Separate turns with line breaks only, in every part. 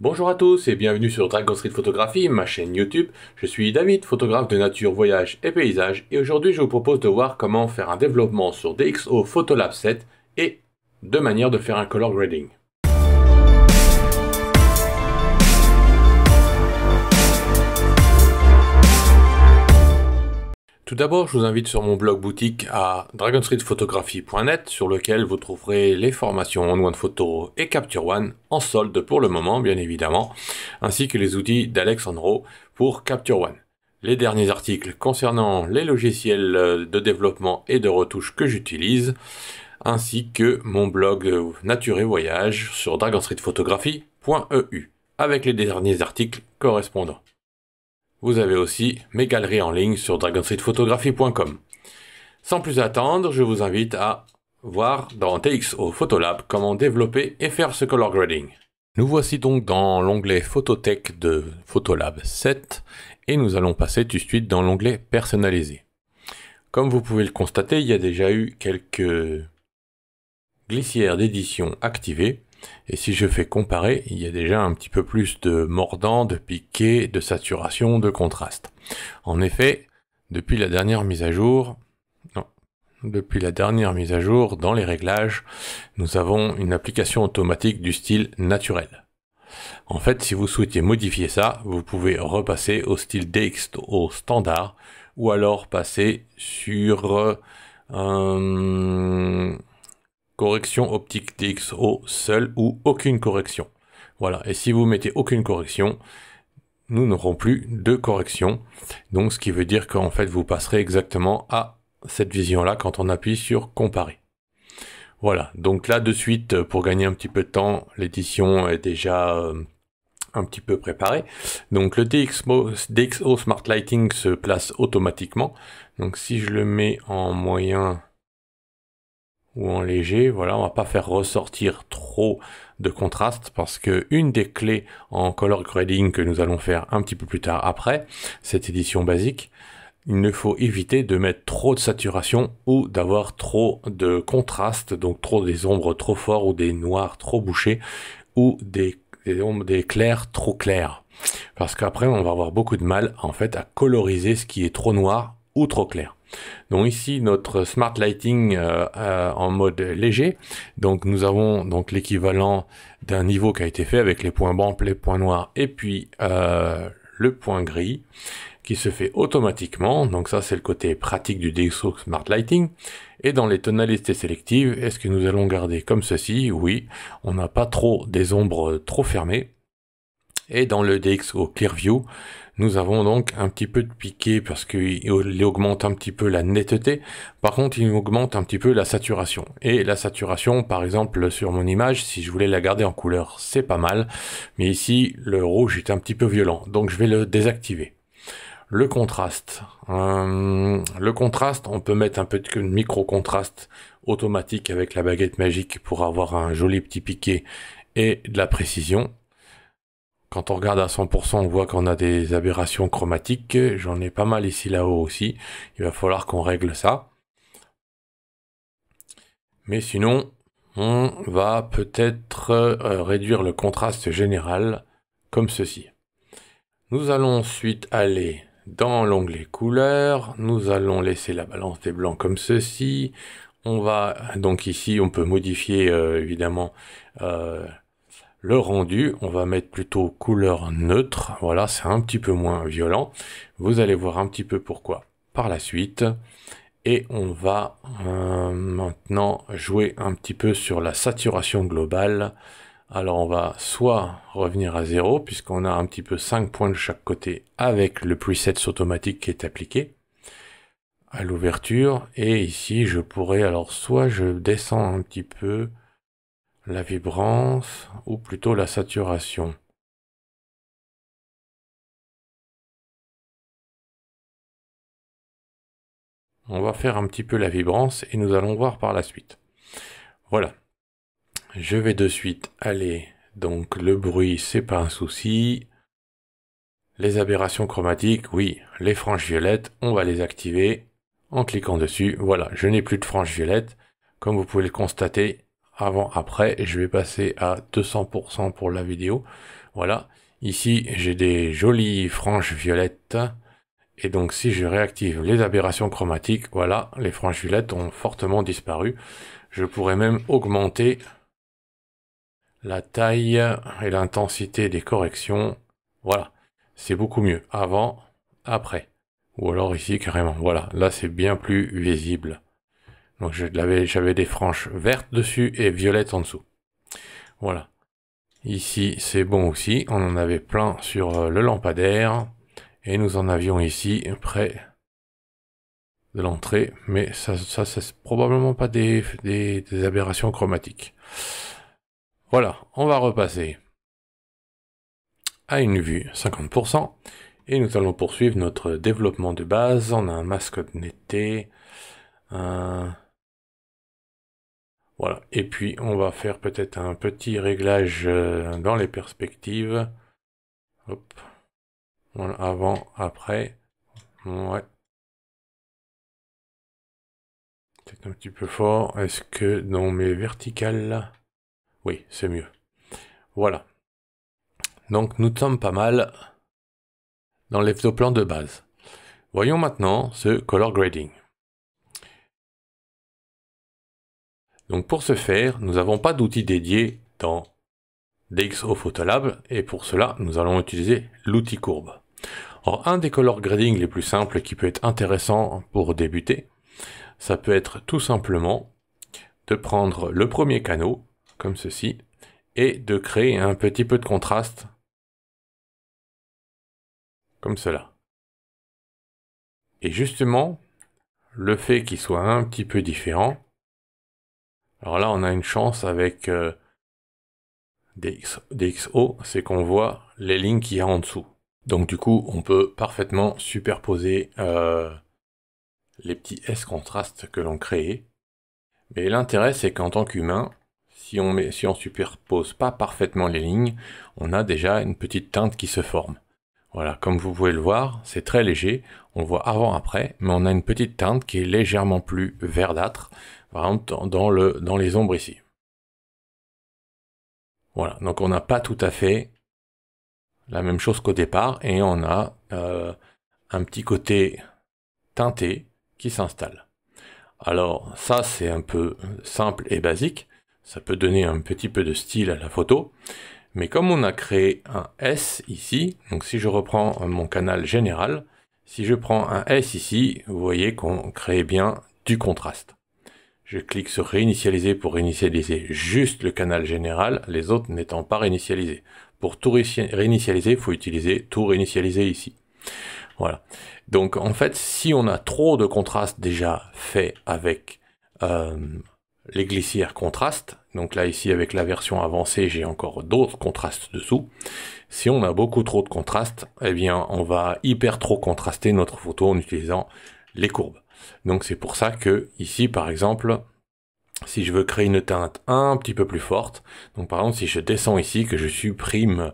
Bonjour à tous et bienvenue sur Dragon Street Photographie, ma chaîne YouTube. Je suis David, photographe de nature, voyage et paysage, et aujourd'hui je vous propose de voir comment faire un développement sur DxO Photolab 7 et deux manières de faire un color grading. Tout d'abord, je vous invite sur mon blog boutique à dragonstreetphotographie.net sur lequel vous trouverez les formations On One Photo et Capture One en solde pour le moment, bien évidemment, ainsi que les outils d'Alexandro pour Capture One. Les derniers articles concernant les logiciels de développement et de retouche que j'utilise, ainsi que mon blog Nature et Voyage sur dragonstreetphotographie.eu avec les derniers articles correspondants. Vous avez aussi mes galeries en ligne sur dragonstreetphotographie.com. Sans plus attendre, je vous invite à voir dans DxO Photolab comment développer et faire ce color grading. Nous voici donc dans l'onglet Phototech de Photolab 7 et nous allons passer tout de suite dans l'onglet Personnaliser. Comme vous pouvez le constater, il y a déjà eu quelques glissières d'édition activées. Et si je fais comparer, il y a déjà un petit peu plus de mordant, de piqué, de saturation, de contraste. En effet, depuis la dernière mise à jour, dans les réglages, nous avons une application automatique du style naturel. En fait, si vous souhaitez modifier ça, vous pouvez repasser au style DxO standard, ou alors passer sur correction optique DxO seul ou aucune correction. Voilà, et si vous mettez aucune correction, nous n'aurons plus de correction. Donc ce qui veut dire qu'en fait vous passerez exactement à cette vision-là quand on appuie sur comparer. Voilà, donc là de suite, pour gagner un petit peu de temps, l'édition est déjà un petit peu préparée. Donc le DxO Smart Lighting se place automatiquement. Donc si je le mets en moyen ou en léger, voilà, on va pas faire ressortir trop de contraste parce que une des clés en color grading que nous allons faire un petit peu plus tard après cette édition basique, il ne faut éviter de mettre trop de saturation ou d'avoir trop de contraste, donc trop des ombres trop forts ou des noirs trop bouchés ou des clairs trop clairs, parce qu'après on va avoir beaucoup de mal en fait à coloriser ce qui est trop noir ou trop clair. Donc ici notre Smart Lighting en mode léger, donc nous avons donc l'équivalent d'un niveau qui a été fait avec les points blancs, les points noirs et puis le point gris qui se fait automatiquement. Donc ça c'est le côté pratique du DxO Smart Lighting. Et dans les tonalités sélectives, est-ce que nous allons garder comme ceci? Oui, on n'a pas trop des ombres trop fermées. Et dans le DxO Clearview, nous avons donc un petit peu de piqué parce qu'il augmente un petit peu la netteté. Par contre, il augmente un petit peu la saturation. Et la saturation, par exemple, sur mon image, si je voulais la garder en couleur, c'est pas mal. Mais ici, le rouge est un petit peu violent. Donc, je vais le désactiver. Le contraste. On peut mettre un peu de micro-contraste automatique avec la baguette magique pour avoir un joli petit piqué et de la précision. Quand on regarde à 100%, on voit qu'on a des aberrations chromatiques. J'en ai pas mal ici là-haut aussi. Il va falloir qu'on règle ça. Mais sinon, on va peut-être réduire le contraste général comme ceci. Nous allons ensuite aller dans l'onglet couleurs. Nous allons laisser la balance des blancs comme ceci. On va donc ici, on peut modifier évidemment le rendu, on va mettre plutôt couleur neutre, voilà, c'est un petit peu moins violent. Vous allez voir un petit peu pourquoi par la suite. Et on va maintenant jouer un petit peu sur la saturation globale. Alors on va soit revenir à 0, puisqu'on a un petit peu 5 points de chaque côté avec le preset automatique qui est appliqué à l'ouverture. Et ici je pourrais, alors soit je descends un petit peu la vibrance, ou plutôt la saturation. On va faire un petit peu la vibrance et nous allons voir par la suite. Voilà. Je vais de suite aller, donc le bruit, c'est pas un souci. Les aberrations chromatiques, oui, les franges violettes, on va les activer en cliquant dessus. Voilà, je n'ai plus de franges violettes. Comme vous pouvez le constater, avant, après, et je vais passer à 200% pour la vidéo. Voilà, ici j'ai des jolies franges violettes, et donc si je réactive les aberrations chromatiques, voilà, les franges violettes ont fortement disparu. Je pourrais même augmenter la taille et l'intensité des corrections. Voilà, c'est beaucoup mieux. Avant, après. Ou alors ici carrément. Voilà, là c'est bien plus visible. Donc j'avais des franges vertes dessus et violettes en dessous. Voilà. Ici c'est bon aussi. On en avait plein sur le lampadaire. Et nous en avions ici près de l'entrée. Mais ça c'est probablement pas des aberrations chromatiques. Voilà, on va repasser à une vue 50%. Et nous allons poursuivre notre développement de base. On a un masque netté. Voilà. Et puis, on va faire peut-être un petit réglage dans les perspectives. Hop. Voilà, avant, après. Ouais. C'est un petit peu fort. Est-ce que dans mes verticales... Oui, c'est mieux. Voilà. Donc, nous sommes pas mal dans les plans de base. Voyons maintenant ce color grading. Donc pour ce faire, nous n'avons pas d'outil dédié dans DxO Photolab et pour cela, nous allons utiliser l'outil courbe. Alors un des color grading les plus simples qui peut être intéressant pour débuter, ça peut être tout simplement de prendre le premier canot, comme ceci, et de créer un petit peu de contraste, comme cela. Et justement, le fait qu'il soit un petit peu différent, alors là on a une chance avec DxO, c'est qu'on voit les lignes qu'il y a en dessous. Donc du coup, on peut parfaitement superposer les petits S contrastes que l'on crée. Mais l'intérêt, c'est qu'en tant qu'humain, si on superpose pas parfaitement les lignes, on a déjà une petite teinte qui se forme. Voilà, comme vous pouvez le voir, c'est très léger. On voit avant-après, mais on a une petite teinte qui est légèrement plus verdâtre, par exemple dans les ombres ici. Voilà, donc on n'a pas tout à fait la même chose qu'au départ, et on a un petit côté teinté qui s'installe. Alors ça c'est un peu simple et basique, ça peut donner un petit peu de style à la photo, mais comme on a créé un S ici, donc si je reprends mon canal général, si je prends un S ici, vous voyez qu'on crée bien du contraste. Je clique sur réinitialiser pour réinitialiser juste le canal général, les autres n'étant pas réinitialisés. Pour tout réinitialiser, il faut utiliser tout réinitialiser ici. Voilà. Donc en fait, si on a trop de contraste déjà fait avec les glissières contrastes, donc là ici avec la version avancée, j'ai encore d'autres contrastes dessous. Si on a beaucoup trop de contraste, eh bien on va hyper trop contraster notre photo en utilisant les courbes. Donc c'est pour ça que ici par exemple, si je veux créer une teinte un petit peu plus forte, donc par exemple si je descends ici, que je supprime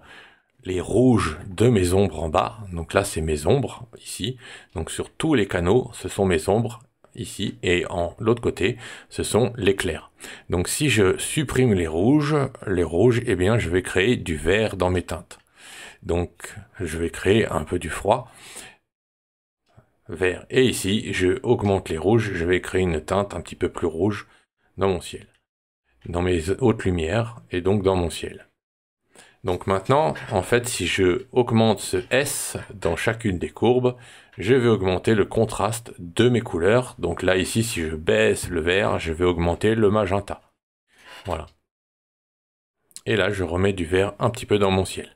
les rouges de mes ombres en bas, donc là c'est mes ombres ici, donc sur tous les canaux ce sont mes ombres ici, et en l'autre côté ce sont les clairs. Donc si je supprime les rouges, eh bien je vais créer du vert dans mes teintes. Donc je vais créer un peu du froid, vert, et ici je augmente les rouges, je vais créer une teinte un petit peu plus rouge dans mon ciel, dans mes hautes lumières, et donc dans mon ciel. Donc maintenant, en fait, si je augmente ce S dans chacune des courbes, je vais augmenter le contraste de mes couleurs. Donc là, ici, si je baisse le vert, je vais augmenter le magenta. Voilà. Et là, je remets du vert un petit peu dans mon ciel.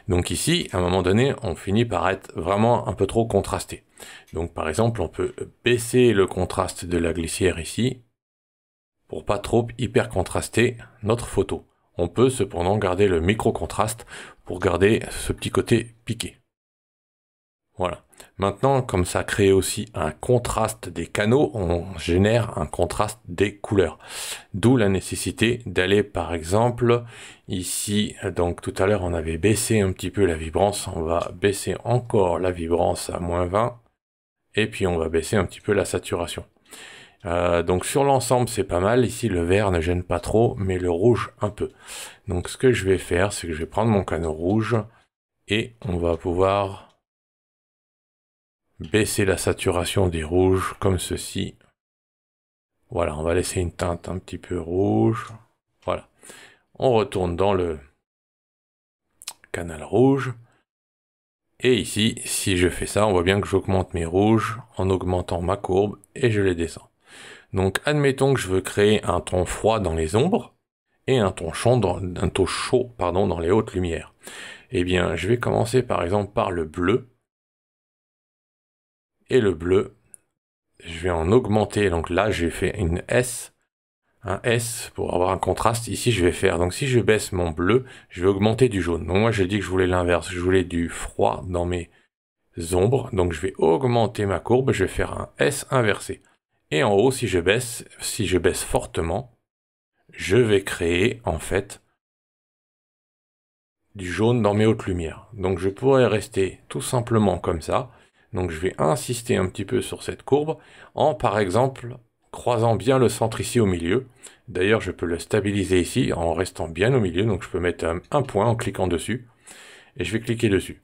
Donc ici, à un moment donné, on finit par être vraiment un peu trop contrasté. Donc par exemple, on peut baisser le contraste de la glissière ici, pour pas trop hyper contraster notre photo. On peut cependant garder le micro-contraste pour garder ce petit côté piqué. Voilà. Maintenant, comme ça crée aussi un contraste des canaux, on génère un contraste des couleurs. D'où la nécessité d'aller par exemple ici, donc tout à l'heure on avait baissé un petit peu la vibrance, on va baisser encore la vibrance à -20, et puis on va baisser un petit peu la saturation. Donc sur l'ensemble, c'est pas mal. Ici, le vert ne gêne pas trop, mais le rouge un peu. Donc ce que je vais faire, c'est que je vais prendre mon canot rouge et on va pouvoir baisser la saturation des rouges comme ceci. Voilà, on va laisser une teinte un petit peu rouge. Voilà. On retourne dans le canal rouge. Et ici, si je fais ça, on voit bien que j'augmente mes rouges en augmentant ma courbe et je les descends. Donc admettons que je veux créer un ton froid dans les ombres et un ton chaud dans les hautes lumières. Eh bien, je vais commencer par exemple par le bleu. Et le bleu, je vais en augmenter. Donc là, j'ai fait un S pour avoir un contraste. Ici, je vais faire, donc si je baisse mon bleu, je vais augmenter du jaune. Donc moi, j'ai dit que je voulais l'inverse. Je voulais du froid dans mes ombres. Donc je vais augmenter ma courbe. Je vais faire un S inversé. Et en haut, si je baisse fortement, je vais créer en fait du jaune dans mes hautes lumières. Donc je pourrais rester tout simplement comme ça. Donc je vais insister un petit peu sur cette courbe en par exemple croisant bien le centre ici au milieu. D'ailleurs je peux le stabiliser ici en restant bien au milieu. Donc je peux mettre un point en cliquant dessus et je vais cliquer dessus.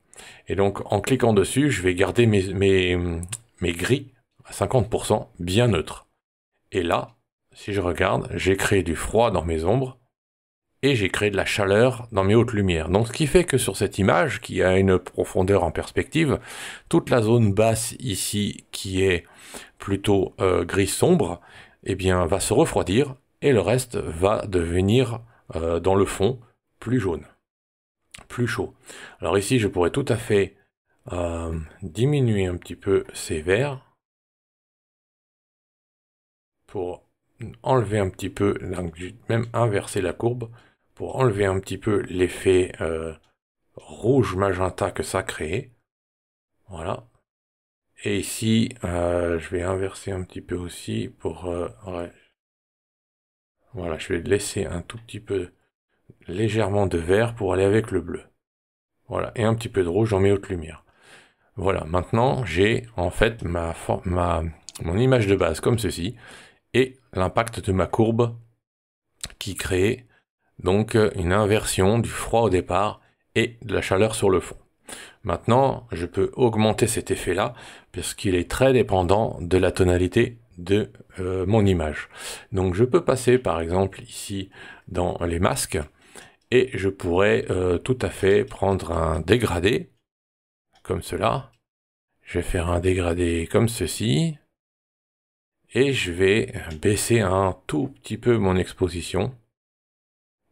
Et donc en cliquant dessus je vais garder mes gris à 50% bien neutres. Et là, si je regarde, j'ai créé du froid dans mes ombres et j'ai créé de la chaleur dans mes hautes lumières. Donc ce qui fait que sur cette image, qui a une profondeur en perspective, toute la zone basse ici, qui est plutôt gris sombre, eh bien va se refroidir, et le reste va devenir dans le fond plus jaune, plus chaud. Alors ici, je pourrais tout à fait diminuer un petit peu ces verts, pour enlever un peu, même inverser la courbe, pour enlever un petit peu l'effet rouge magenta que ça crée. Voilà. Et ici, je vais inverser un petit peu aussi pour... ouais. Voilà, je vais laisser un tout petit peu légèrement de vert pour aller avec le bleu. Voilà, et un petit peu de rouge dans mes hautes lumières. Voilà, maintenant j'ai en fait mon image de base comme ceci, et l'impact de ma courbe qui crée donc une inversion du froid au départ et de la chaleur sur le fond. Maintenant, je peux augmenter cet effet-là puisqu'il est très dépendant de la tonalité de mon image. Donc je peux passer par exemple ici dans les masques et je pourrais tout à fait prendre un dégradé comme cela. Je vais faire un dégradé comme ceci et je vais baisser un tout petit peu mon exposition.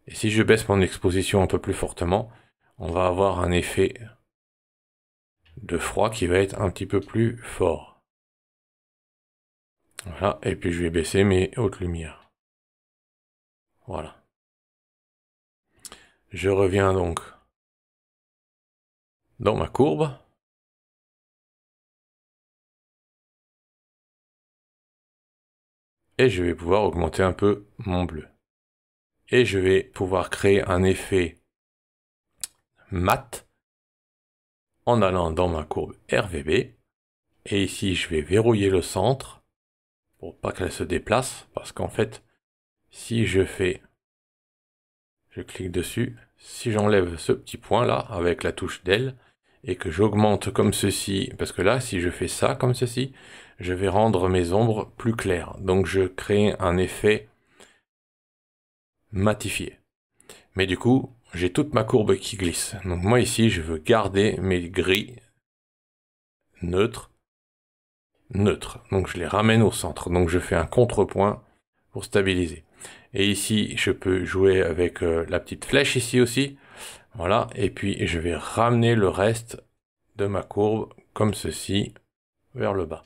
Et si je baisse mon exposition un peu plus fortement, on va avoir un effet de froid qui va être un petit peu plus fort. Voilà, et puis je vais baisser mes hautes lumières. Voilà. Je reviens donc dans ma courbe. Et je vais pouvoir augmenter un peu mon bleu. Et je vais pouvoir créer un effet mat en allant dans ma courbe RVB. Et ici, je vais verrouiller le centre pour pas qu'elle se déplace. Parce qu'en fait, si je clique dessus, si j'enlève ce petit point là avec la touche Del et que j'augmente comme ceci, parce que là, si je fais ça comme ceci, je vais rendre mes ombres plus claires. Donc je crée un effet matifié. Mais du coup, j'ai toute ma courbe qui glisse. Donc moi ici, je veux garder mes gris neutres. Donc je les ramène au centre. Donc je fais un contrepoint pour stabiliser. Et ici, je peux jouer avec la petite flèche ici aussi. Voilà. Et puis je vais ramener le reste de ma courbe comme ceci vers le bas.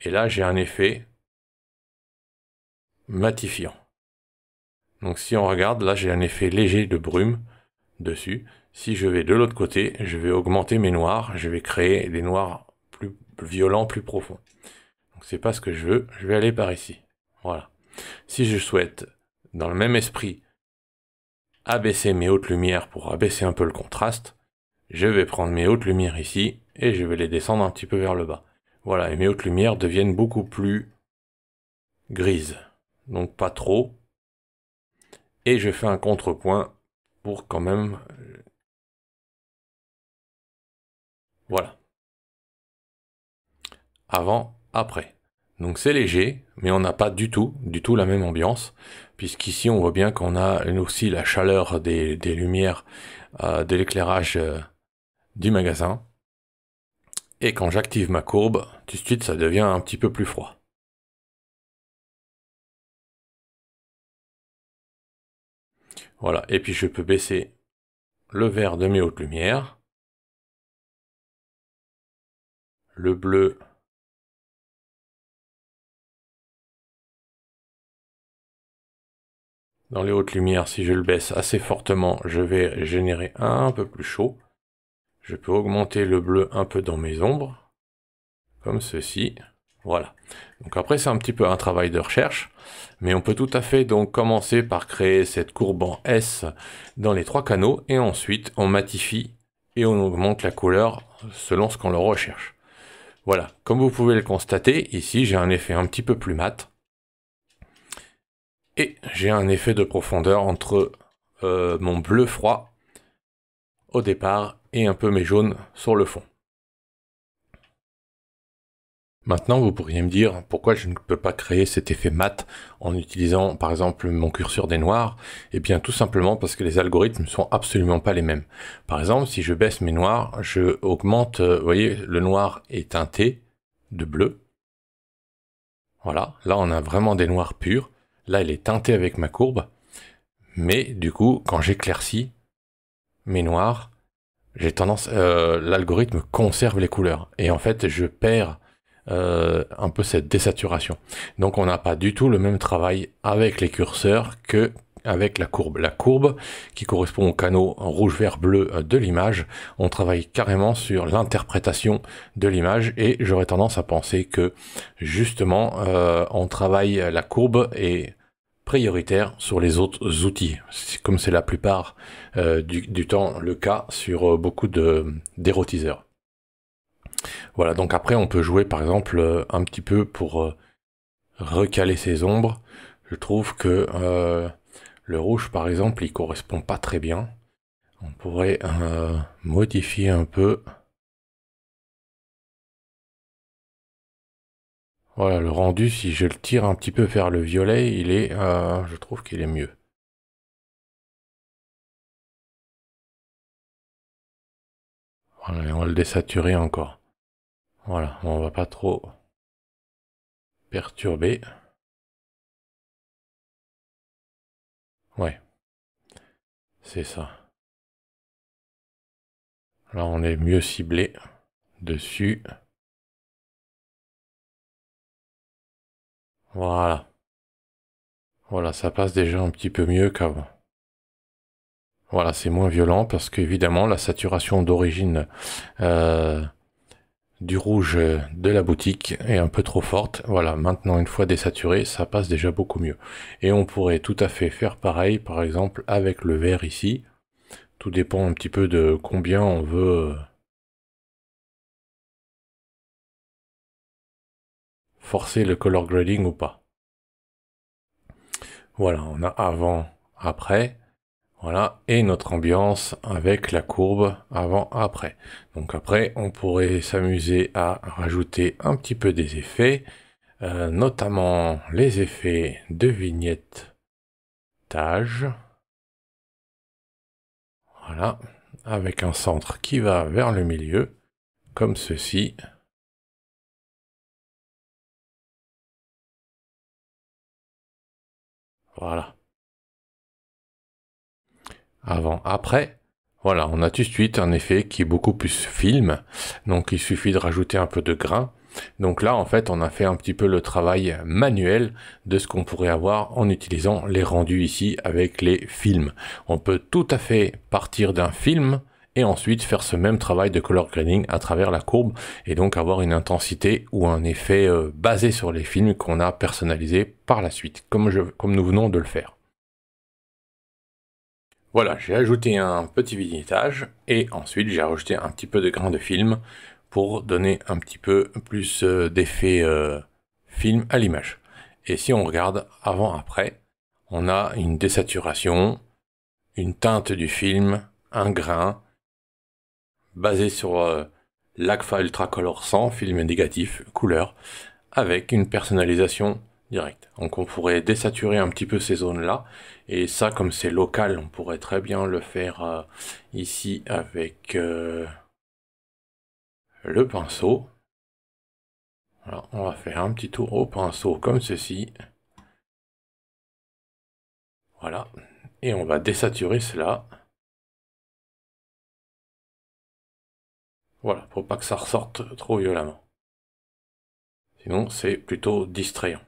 Et là, j'ai un effet matifiant. Donc si on regarde, là j'ai un effet léger de brume dessus. Si je vais de l'autre côté, je vais augmenter mes noirs, je vais créer des noirs plus violents, plus profonds. Donc c'est pas ce que je veux, je vais aller par ici. Voilà. Si je souhaite, dans le même esprit, abaisser mes hautes lumières pour abaisser un peu le contraste, je vais prendre mes hautes lumières ici et je vais les descendre un petit peu vers le bas. Voilà, et mes hautes lumières deviennent beaucoup plus grise. Donc pas trop. Et je fais un contrepoint pour quand même... Voilà. Avant, après. Donc c'est léger, mais on n'a pas du tout la même ambiance, puisqu'ici on voit bien qu'on a aussi la chaleur des lumières, de l'éclairage du magasin. Et quand j'active ma courbe, tout de suite ça devient un petit peu plus froid. Voilà, et puis je peux baisser le vert de mes hautes lumières, le bleu, dans les hautes lumières, si je le baisse assez fortement, je vais générer un peu plus chaud. Je peux augmenter le bleu un peu dans mes ombres, comme ceci. Voilà. Donc après, c'est un petit peu un travail de recherche, mais on peut tout à fait donc commencer par créer cette courbe en S dans les 3 canaux, et ensuite on matifie et on augmente la couleur selon ce qu'on le recherche. Voilà. Comme vous pouvez le constater, ici j'ai un effet un petit peu plus mat. Et j'ai un effet de profondeur entre mon bleu froid au départ et un peu mes jaunes sur le fond. Maintenant, vous pourriez me dire pourquoi je ne peux pas créer cet effet mat en utilisant par exemple mon curseur des noirs. Eh bien tout simplement parce que les algorithmes ne sont absolument pas les mêmes. Par exemple, si je baisse mes noirs, je augmente, vous voyez, le noir est teinté de bleu. Voilà, là on a vraiment des noirs purs. Là il est teinté avec ma courbe. Mais du coup, quand j'éclaircis mes noirs, j'ai tendance, l'algorithme conserve les couleurs. Et en fait, je perds un peu cette désaturation. Donc on n'a pas du tout le même travail avec les curseurs que avec la courbe. La courbe, qui correspond au canot rouge, vert, bleu de l'image, on travaille carrément sur l'interprétation de l'image, et j'aurais tendance à penser que justement on travaille la courbe et prioritaire sur les autres outils, comme c'est la plupart du temps le cas sur beaucoup d'érotiseurs. Voilà, donc après on peut jouer par exemple un petit peu pour recaler ses ombres. Je trouve que le rouge par exemple il correspond pas très bien. On pourrait modifier un peu. Voilà, le rendu, si je le tire un petit peu vers le violet, il est, je trouve qu'il est mieux. Voilà, et on va le désaturer encore. Voilà, on va pas trop perturber. Ouais, c'est ça. Là, on est mieux ciblé dessus. Voilà. Voilà, ça passe déjà un petit peu mieux qu'avant. Voilà, c'est moins violent parce qu'évidemment, la saturation d'origine du rouge de la boutique est un peu trop forte. Voilà, maintenant, une fois désaturé, ça passe déjà beaucoup mieux. Et on pourrait tout à fait faire pareil, par exemple, avec le vert ici. Tout dépend un petit peu de combien on veut forcer le color grading ou pas. Voilà, on a avant, après. Voilà, et notre ambiance avec la courbe avant-après. Donc après, on pourrait s'amuser à rajouter un petit peu des effets, notamment les effets de vignettage. Voilà, avec un centre qui va vers le milieu, comme ceci. Voilà. Avant, après. Voilà, on a tout de suite un effet qui est beaucoup plus film. Donc il suffit de rajouter un peu de grain. Donc là, en fait, on a fait un petit peu le travail manuel de ce qu'on pourrait avoir en utilisant les rendus ici avec les films. On peut tout à fait partir d'un film et ensuite faire ce même travail de color grading à travers la courbe et donc avoir une intensité ou un effet basé sur les films qu'on a personnalisé par la suite, comme nous venons de le faire. Voilà, j'ai ajouté un petit vignettage et ensuite j'ai rajouté un petit peu de grain de film pour donner un petit peu plus d'effet film à l'image. Et si on regarde avant-après, on a une désaturation, une teinte du film, un grain, basé sur l'AGFA Ultra Color 100, film négatif, couleur, avec une personnalisation directe. Donc on pourrait désaturer un petit peu ces zones-là, et ça, comme c'est local, on pourrait très bien le faire ici avec le pinceau. Alors, on va faire un petit tour au pinceau comme ceci. Voilà. Et on va désaturer cela. Voilà, pour pas que ça ressorte trop violemment. Sinon, c'est plutôt distrayant.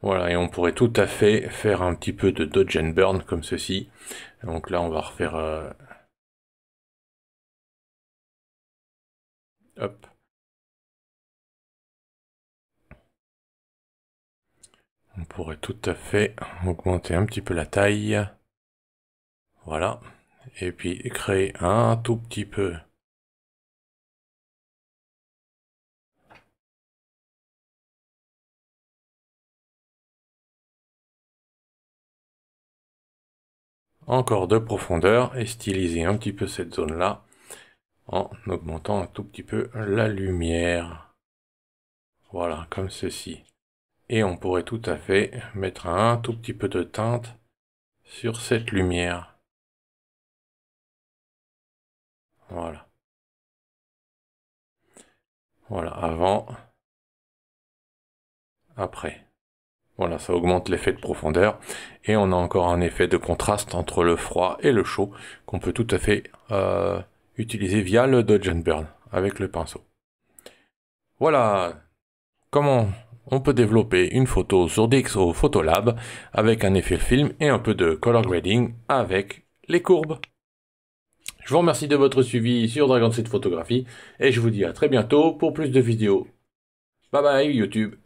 Voilà, et on pourrait tout à fait faire un petit peu de dodge and burn comme ceci. Donc là, on va refaire... hop. On pourrait tout à fait augmenter un petit peu la taille. Voilà. Et puis créer un tout petit peu. Encore de profondeur et styliser un petit peu cette zone-là en augmentant un tout petit peu la lumière. Voilà, comme ceci. Et on pourrait tout à fait mettre un tout petit peu de teinte sur cette lumière. Voilà. Voilà, avant, après. Voilà, ça augmente l'effet de profondeur. Et on a encore un effet de contraste entre le froid et le chaud qu'on peut tout à fait utiliser via le Dodge and Burn avec le pinceau. Voilà comment on peut développer une photo sur DxO Photolab avec un effet film et un peu de color grading avec les courbes. Je vous remercie de votre suivi sur Dragon Seed Photographie et je vous dis à très bientôt pour plus de vidéos. Bye bye YouTube.